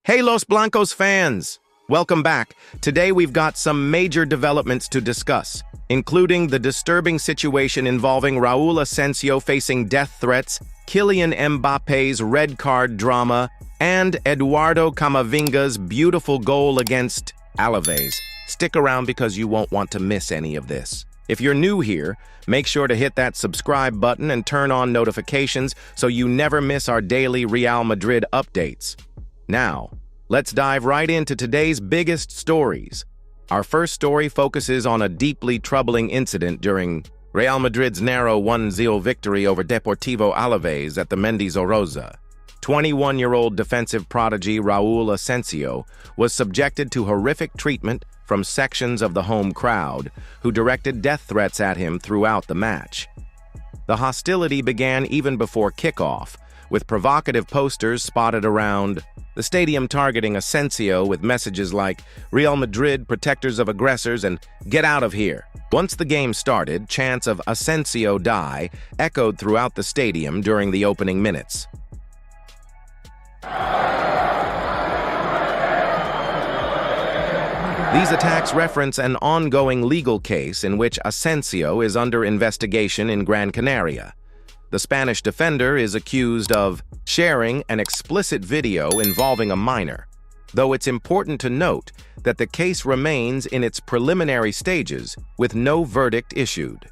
Hey Los Blancos fans! Welcome back. Today we've got some major developments to discuss, including the disturbing situation involving Raul Asencio facing death threats, Kylian Mbappe's red card drama, and Eduardo Camavinga's beautiful goal against Alaves. Stick around because you won't want to miss any of this. If you're new here, make sure to hit that subscribe button and turn on notifications so you never miss our daily Real Madrid updates. Now, let's dive right into today's biggest stories. Our first story focuses on a deeply troubling incident during Real Madrid's narrow 1-0 victory over Deportivo Alaves at the Mendizorroza. 21-year-old defensive prodigy Raul Asencio was subjected to horrific treatment from sections of the home crowd, who directed death threats at him throughout the match. The hostility began even before kickoff, with provocative posters spotted around the stadium targeting Asencio with messages like "Real Madrid, protectors of aggressors," and "Get out of here." Once the game started, chants of "Asencio die" echoed throughout the stadium during the opening minutes. These attacks reference an ongoing legal case in which Asencio is under investigation in Gran Canaria. The Spanish defender is accused of sharing an explicit video involving a minor, though it's important to note that the case remains in its preliminary stages with no verdict issued.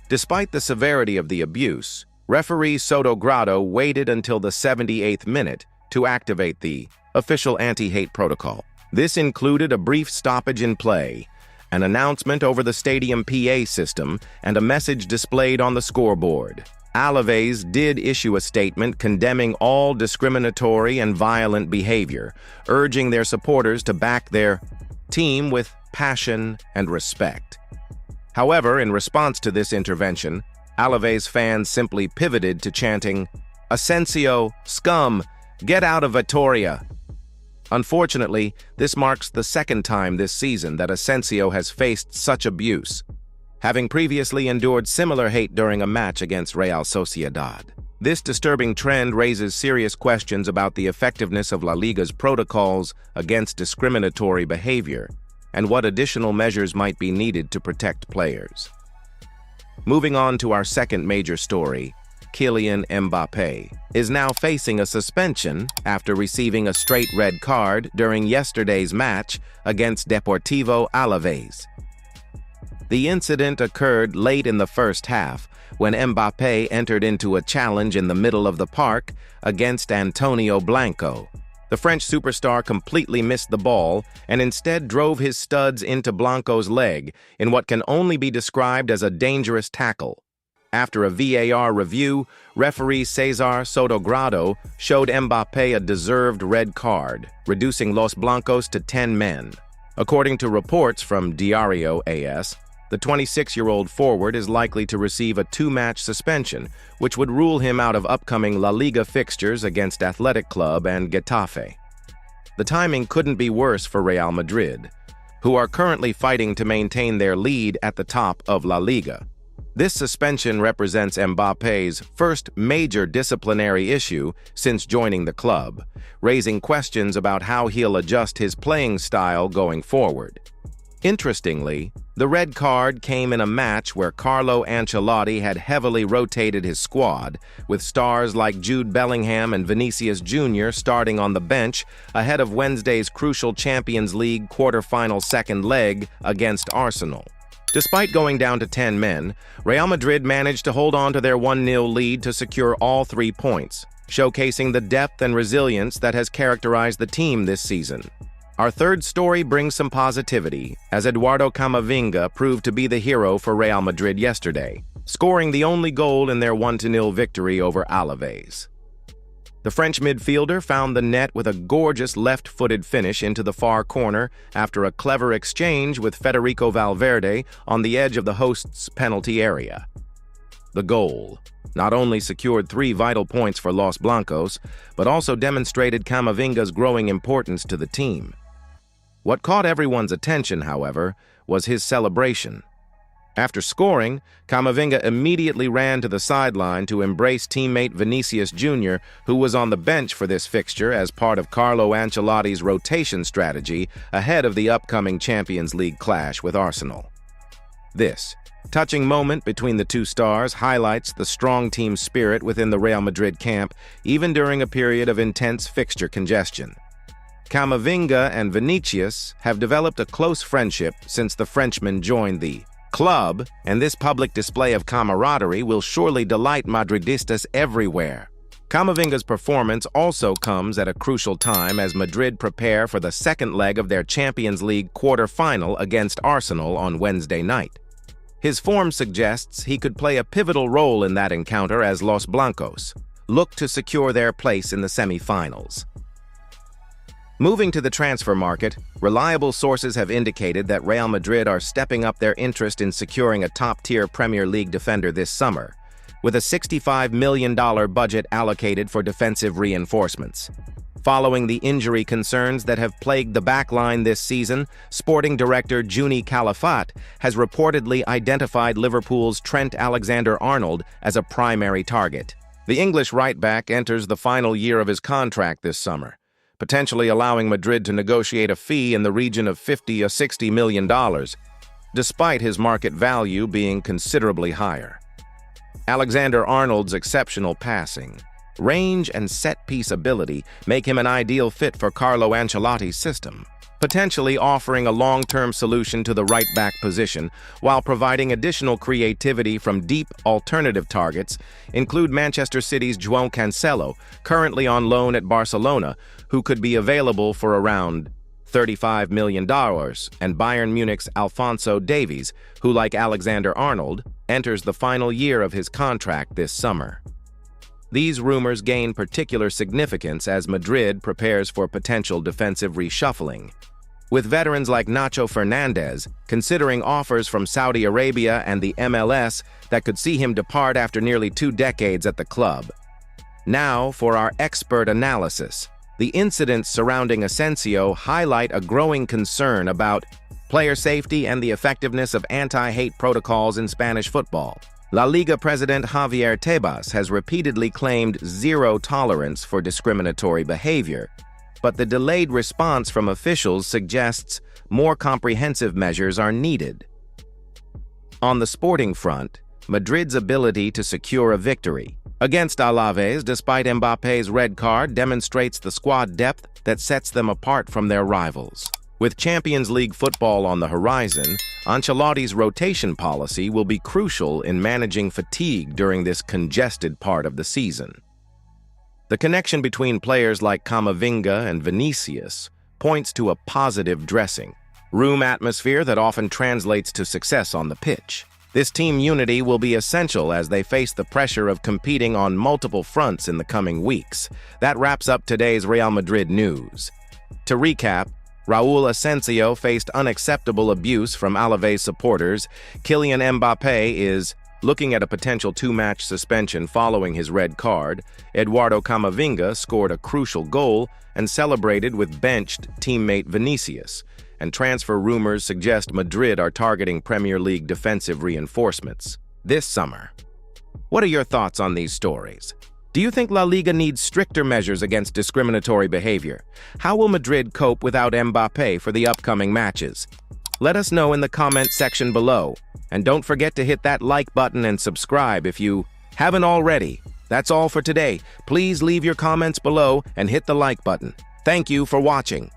Despite the severity of the abuse, referee Sotogrado waited until the 78th minute to activate the official anti-hate protocol. This included a brief stoppage in play, an announcement over the stadium PA system, and a message displayed on the scoreboard. Alaves did issue a statement condemning all discriminatory and violent behavior, urging their supporters to back their team with passion and respect. However, in response to this intervention, Alaves fans simply pivoted to chanting, "Asencio, scum, get out of Vitoria." Unfortunately, this marks the second time this season that Asencio has faced such abuse, having previously endured similar hate during a match against Real Sociedad. This disturbing trend raises serious questions about the effectiveness of La Liga's protocols against discriminatory behavior and what additional measures might be needed to protect players. Moving on to our second major story, Kylian Mbappé is now facing a suspension after receiving a straight red card during yesterday's match against Deportivo Alaves. The incident occurred late in the first half when Mbappé entered into a challenge in the middle of the park against Antonio Blanco. The French superstar completely missed the ball and instead drove his studs into Blanco's leg in what can only be described as a dangerous tackle. After a VAR review, referee Cesar Sotogrado showed Mbappé a deserved red card, reducing Los Blancos to 10 men. According to reports from Diario AS, the 26-year-old forward is likely to receive a 2-match suspension, which would rule him out of upcoming La Liga fixtures against Athletic Club and Getafe. The timing couldn't be worse for Real Madrid, who are currently fighting to maintain their lead at the top of La Liga. This suspension represents Mbappé's first major disciplinary issue since joining the club, raising questions about how he'll adjust his playing style going forward. Interestingly, the red card came in a match where Carlo Ancelotti had heavily rotated his squad, with stars like Jude Bellingham and Vinicius Jr. starting on the bench ahead of Wednesday's crucial Champions League quarter-final second leg against Arsenal. Despite going down to 10 men, Real Madrid managed to hold on to their 1-0 lead to secure all 3 points, showcasing the depth and resilience that has characterized the team this season. Our third story brings some positivity, as Eduardo Camavinga proved to be the hero for Real Madrid yesterday, scoring the only goal in their 1-0 victory over Alaves. The French midfielder found the net with a gorgeous left-footed finish into the far corner after a clever exchange with Federico Valverde on the edge of the host's penalty area. The goal not only secured 3 vital points for Los Blancos, but also demonstrated Camavinga's growing importance to the team. What caught everyone's attention, however, was his celebration. After scoring, Kamavinga immediately ran to the sideline to embrace teammate Vinicius Jr., who was on the bench for this fixture as part of Carlo Ancelotti's rotation strategy ahead of the upcoming Champions League clash with Arsenal. This touching moment between the two stars highlights the strong team spirit within the Real Madrid camp, even during a period of intense fixture congestion. Kamavinga and Vinicius have developed a close friendship since the Frenchman joined the club, and this public display of camaraderie will surely delight Madridistas everywhere. Kamavinga's performance also comes at a crucial time as Madrid prepare for the second leg of their Champions League quarter-final against Arsenal on Wednesday night. His form suggests he could play a pivotal role in that encounter as Los Blancos look to secure their place in the semi-finals. Moving to the transfer market, reliable sources have indicated that Real Madrid are stepping up their interest in securing a top-tier Premier League defender this summer, with a $65 million budget allocated for defensive reinforcements. Following the injury concerns that have plagued the backline this season, sporting director Juni Calafat has reportedly identified Liverpool's Trent Alexander-Arnold as a primary target. The English right-back enters the final year of his contract this summer, potentially allowing Madrid to negotiate a fee in the region of $50 or $60 million, despite his market value being considerably higher. Alexander-Arnold's exceptional passing, range, and set-piece ability make him an ideal fit for Carlo Ancelotti's system, potentially offering a long-term solution to the right-back position while providing additional creativity from deep alternative targets include Manchester City's João Cancelo, currently on loan at Barcelona, who could be available for around $35 million, and Bayern Munich's Alphonso Davies, who, like Alexander-Arnold, enters the final year of his contract this summer. These rumors gain particular significance as Madrid prepares for potential defensive reshuffling, with veterans like Nacho Fernandez considering offers from Saudi Arabia and the MLS that could see him depart after nearly 2 decades at the club. Now, for our expert analysis. The incidents surrounding Asencio highlight a growing concern about player safety and the effectiveness of anti-hate protocols in Spanish football. La Liga president Javier Tebas has repeatedly claimed zero tolerance for discriminatory behavior, but the delayed response from officials suggests more comprehensive measures are needed. On the sporting front, Madrid's ability to secure a victory against Alaves despite Mbappé's red card demonstrates the squad depth that sets them apart from their rivals. With Champions League football on the horizon, Ancelotti's rotation policy will be crucial in managing fatigue during this congested part of the season. The connection between players like Kamavinga and Vinicius points to a positive dressing room atmosphere that often translates to success on the pitch. This team unity will be essential as they face the pressure of competing on multiple fronts in the coming weeks. That wraps up today's Real Madrid news. To recap, Raul Asencio faced unacceptable abuse from Alaves supporters. Kylian Mbappé is looking at a potential 2-match suspension following his red card. Eduardo Kamavinga scored a crucial goal and celebrated with benched teammate Vinicius. And transfer rumors suggest Madrid are targeting Premier League defensive reinforcements this summer. What are your thoughts on these stories? Do you think La Liga needs stricter measures against discriminatory behavior? How will Madrid cope without Mbappé for the upcoming matches? Let us know in the comment section below. And don't forget to hit that like button and subscribe if you haven't already. That's all for today. Please leave your comments below and hit the like button. Thank you for watching.